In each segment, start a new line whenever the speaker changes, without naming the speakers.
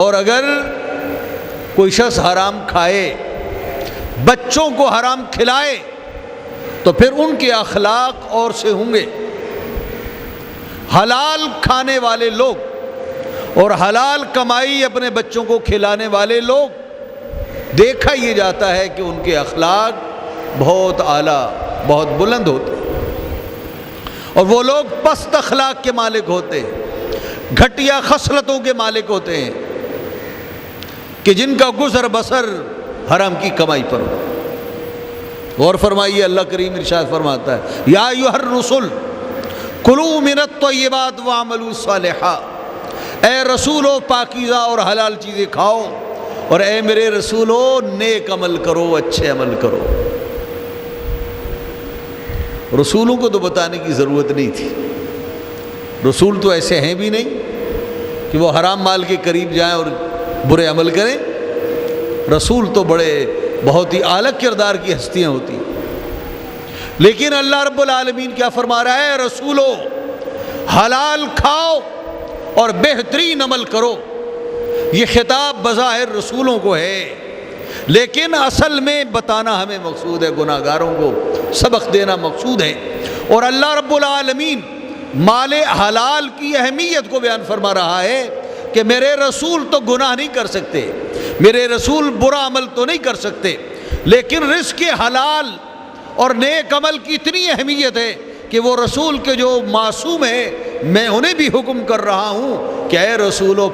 اور اگر کوئی شخص حرام کھائے، بچوں کو حرام کھلائے، تو پھر ان کے اخلاق اور سے ہوں گے۔ حلال کھانے والے لوگ اور حلال کمائی اپنے بچوں کو کھلانے والے لوگ، دیکھا یہ جاتا ہے کہ ان کے اخلاق بہت اعلیٰ، بہت بلند ہوتے ہیں، اور وہ لوگ پست اخلاق کے مالک ہوتے ہیں، گھٹیا خصلتوں کے مالک ہوتے ہیں، کہ جن کا گزر بسر حرام کی کمائی پر ہو۔ غور فرمائیے، اللہ کریم ارشاد فرماتا ہے یا ایھا الرسل کلوا من الطیبات واعملوا صالحا، اے رسولو پاکیزہ اور حلال چیزیں کھاؤ، اور اے میرے رسولو نیک عمل کرو، اچھے عمل کرو۔ رسولوں کو تو بتانے کی ضرورت نہیں تھی، رسول تو ایسے ہیں بھی نہیں کہ وہ حرام مال کے قریب جائیں اور برے عمل کریں۔ رسول تو بہت ہی اعلیٰ کردار کی ہستیاں ہوتی ہیں، لیکن اللہ رب العالمین کیا فرما رہا ہے؟ رسولو حلال کھاؤ اور بہترین عمل کرو۔ یہ خطاب بظاہر رسولوں کو ہے، لیکن اصل میں بتانا ہمیں مقصود ہے، گناہ گاروں کو سبق دینا مقصود ہے۔ اور اللہ رب العالمین مال حلال کی اہمیت کو بیان فرما رہا ہے کہ میرے رسول تو گناہ نہیں کر سکتے، میرے رسول برا عمل تو نہیں کر سکتے، لیکن رزق حلال اور نیک عمل کی اتنی اہمیت ہے کہ وہ رسول کے جو معصوم ہیں، میں انہیں بھی حکم کر رہا ہوں کہ اے رسولو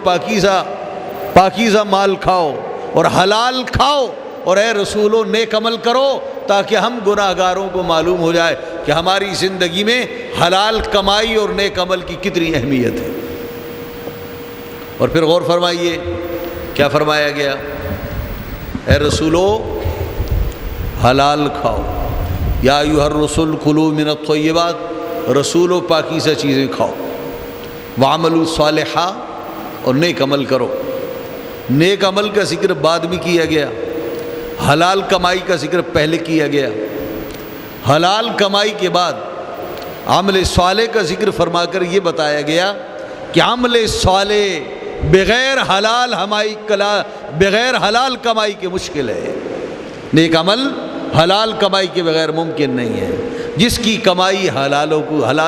پاکیزہ مال کھاؤ اور حلال کھاؤ، اور اے رسولو نیک عمل کرو، تاکہ ہم گناہ گاروں کو معلوم ہو جائے کہ ہماری زندگی میں حلال کمائی اور نیک عمل کی کتنی اہمیت ہے۔ اور پھر غور فرمائیے کیا فرمایا گیا؟ اے رسولو حلال کھاؤ، یا ایھا الرسل کلوا من الطیبات، رسولو پاکیزہ چیزیں کھاؤ، واعملوا صالحا، اور نیک عمل کرو۔ نیک عمل کا ذکر بعد میں کیا گیا، حلال کمائی کا ذکر پہلے کیا گیا۔ حلال کمائی کے بعد عمل صالح کا ذکر فرما کر یہ بتایا گیا کہ عمل صالح بغیر حلال کمائی کے مشکل ہے۔ نیک عمل حلال کمائی کے بغیر ممکن نہیں ہے۔ جس کی کمائی حلال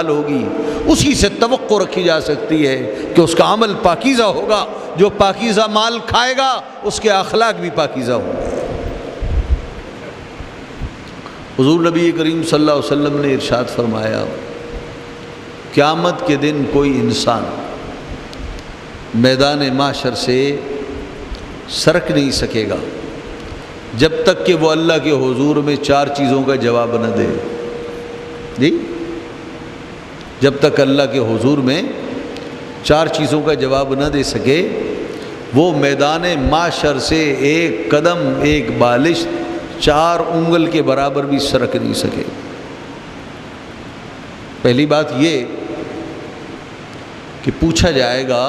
ہوگی اسی سے توقع رکھی جا سکتی ہے کہ اس کا عمل پاکیزہ ہوگا۔ جو پاکیزہ مال کھائے گا اس کے اخلاق بھی پاکیزہ ہوں گے۔ حضور نبی کریم صلی اللہ علیہ وسلم نے ارشاد فرمایا، قیامت کے دن کوئی انسان میدان محشر سے سرک نہیں سکے گا جب تک کہ وہ اللہ کے حضور میں 4 چیزوں کا جواب نہ دے۔ جی، جب تک اللہ کے حضور میں 4 چیزوں کا جواب نہ دے سکے، وہ میدان محشر سے ایک قدم، ایک بالش 4 انگل کے برابر بھی سرک نہیں سکے۔ پہلی بات یہ کہ پوچھا جائے گا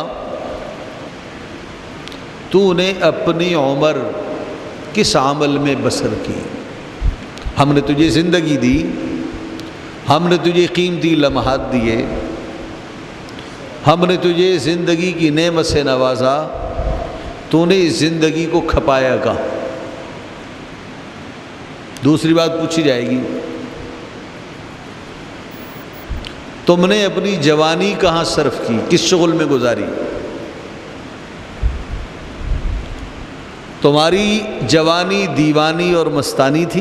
تو نے اپنی عمر کس عمل میں بسر کی؟ ہم نے تجھے زندگی دی، ہم نے تجھے قیمتی لمحات دیے، ہم نے تجھے زندگی کی نعمت سے نوازا، تو نے اس زندگی کو کھپایا کہاں؟ دوسری بات پوچھی جائے گی، تم نے اپنی جوانی کہاں صرف کی، کس شغل میں گزاری؟ تمہاری جوانی دیوانی اور مستانی تھی،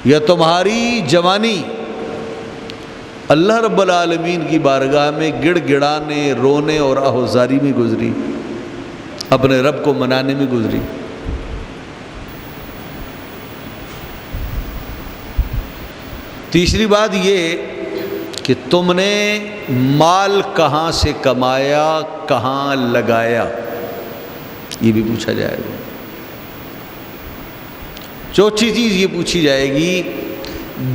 یا تمہاری جوانی اللہ رب العالمین کی بارگاہ میں گڑ گڑانے، رونے اور آہوزاری میں گزری، اپنے رب کو منانے میں گزری؟ تیسری بات یہ کہ تم نے مال کہاں سے کمایا، کہاں لگایا، یہ بھی پوچھا جائے گا۔ چوتھی چیز یہ پوچھی جائے گی،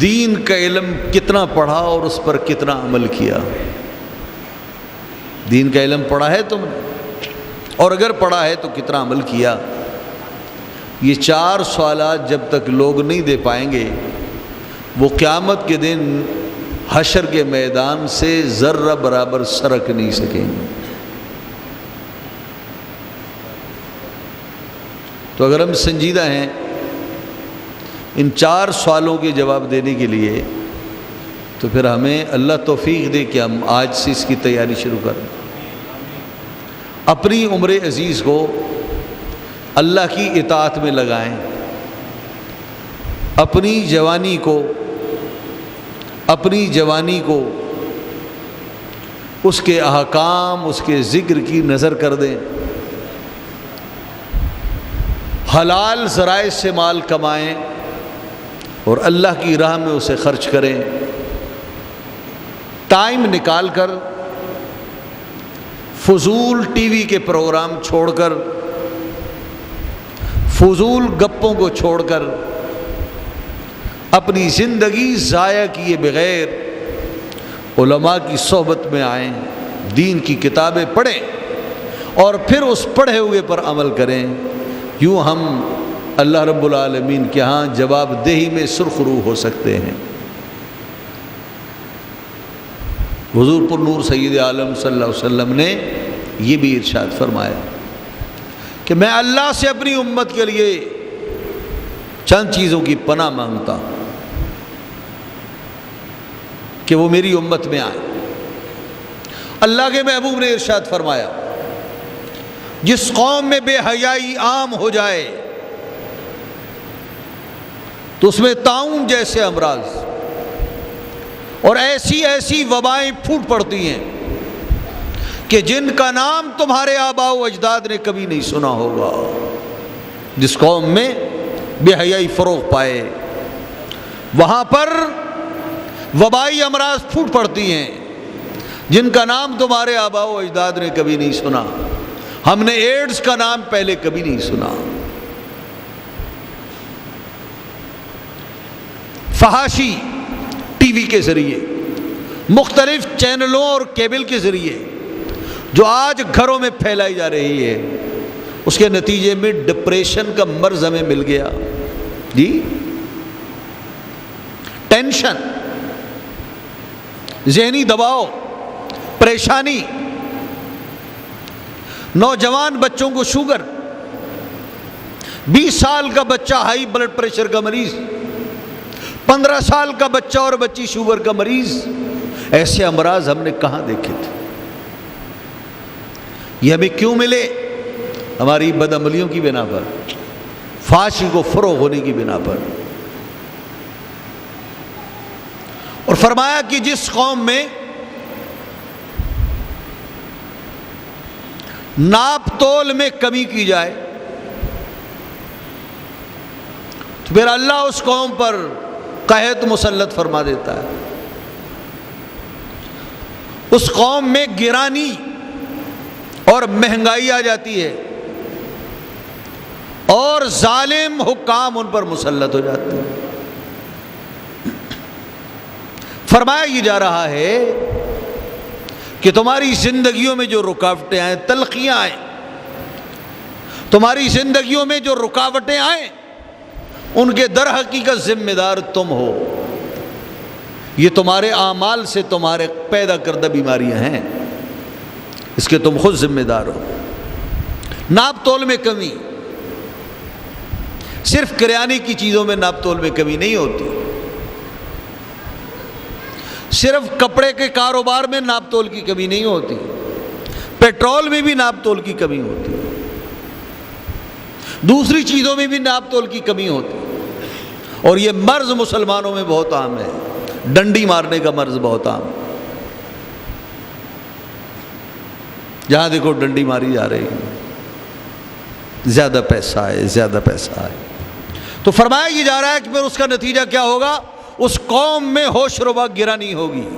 دین کا علم کتنا پڑھا اور اس پر کتنا عمل کیا؟ دین کا علم پڑھا ہے تم نے، اور اگر پڑھا ہے تو کتنا عمل کیا؟ یہ 4 سوالات جب تک لوگ نہیں دے پائیں گے، وہ قیامت کے دن حشر کے میدان سے ذرہ برابر سرک نہیں سکیں گے۔ تو اگر ہم سنجیدہ ہیں ان 4 سوالوں کے جواب دینے کے لیے، تو پھر ہمیں اللہ توفیق دے کہ ہم آج سے اس کی تیاری شروع کریں، اپنی عمر عزیز کو اللہ کی اطاعت میں لگائیں، اپنی جوانی کو اس کے احکام، اس کے ذکر کی نظر کر دیں، حلال ذرائع سے مال کمائیں اور اللہ کی راہ میں اسے خرچ کریں، ٹائم نکال کر فضول ٹی وی کے پروگرام چھوڑ کر، فضول گپوں کو چھوڑ کر، اپنی زندگی ضائع کیے بغیر علماء کی صحبت میں آئیں، دین کی کتابیں پڑھیں اور پھر اس پڑھے ہوئے پر عمل کریں۔ یوں ہم اللہ رب العالمین کے ہاں جواب دہی میں سرخرو ہو سکتے ہیں۔ حضور پر نور سید عالم صلی اللہ علیہ وسلم نے یہ بھی ارشاد فرمایا کہ میں اللہ سے اپنی امت کے لیے چند چیزوں کی پناہ مانگتا ہوں کہ وہ میری امت میں آئے۔ اللہ کے محبوب نے ارشاد فرمایا جس قوم میں بے حیائی عام ہو جائے تو اس میں طاعون جیسے امراض اور ایسی وبائیں پھوٹ پڑتی ہیں کہ جن کا نام تمہارے آباء و اجداد نے کبھی نہیں سنا ہوگا۔ جس قوم میں بے حیائی فروغ پائے وہاں پر وبائی امراض پھوٹ پڑتی ہیں جن کا نام تمہارے آباء و اجداد نے کبھی نہیں سنا۔ ہم نے ایڈز کا نام پہلے کبھی نہیں سنا۔ فحاشی ٹی وی کے ذریعے، مختلف چینلوں اور کیبل کے ذریعے جو آج گھروں میں پھیلائی جا رہی ہے، اس کے نتیجے میں ڈپریشن کا مرض ہمیں مل گیا جی، ٹینشن، ذہنی دباؤ، پریشانی، نوجوان بچوں کو شوگر، 20 سال کا بچہ ہائی بلڈ پریشر کا مریض، 15 سال کا بچہ اور بچی شوگر کا مریض۔ ایسے امراض ہم نے کہاں دیکھے تھے؟ یہ ہمیں کیوں ملے؟ ہماری بدعملیوں کی بنا پر، فحاشی کو فروغ ہونے کی بنا پر۔ اور فرمایا کہ جس قوم میں ناپ تول میں کمی کی جائے تو پھر اللہ اس قوم پر قحط مسلط فرما دیتا ہے۔ اس قوم میں گرانی اور مہنگائی آ جاتی ہے اور ظالم حکام ان پر مسلط ہو جاتے ہیں۔ فرمایا یہ جا رہا ہے کہ تمہاری زندگیوں میں جو رکاوٹیں آئیں، تلخیاں آئیں، تمہاری زندگیوں میں جو رکاوٹیں آئیں، ان کے در حقیقت ذمہ دار تم ہو۔ یہ تمہارے اعمال سے تمہارے پیدا کردہ بیماریاں ہیں، اس کے تم خود ذمہ دار ہو۔ ناپ تول میں کمی، صرف کریانے کی چیزوں میں ناپ تول میں کمی نہیں ہوتی، صرف کپڑے کے کاروبار میں ناپ تول کی کمی نہیں ہوتی، پیٹرول میں بھی ناپ تول کی کمی ہوتی، دوسری چیزوں میں بھی ناپ تول کی کمی ہوتی۔ اور یہ مرض مسلمانوں میں بہت عام ہے، ڈنڈی مارنے کا مرض بہت عام ہے، جہاں دیکھو ڈنڈی ماری جا رہی ہے، زیادہ پیسہ ہے، زیادہ پیسہ ہے۔ تو فرمایا یہ جا رہا ہے کہ پھر اس کا نتیجہ کیا ہوگا؟ اس قوم میں ہوش ربا گرانی ہوگی۔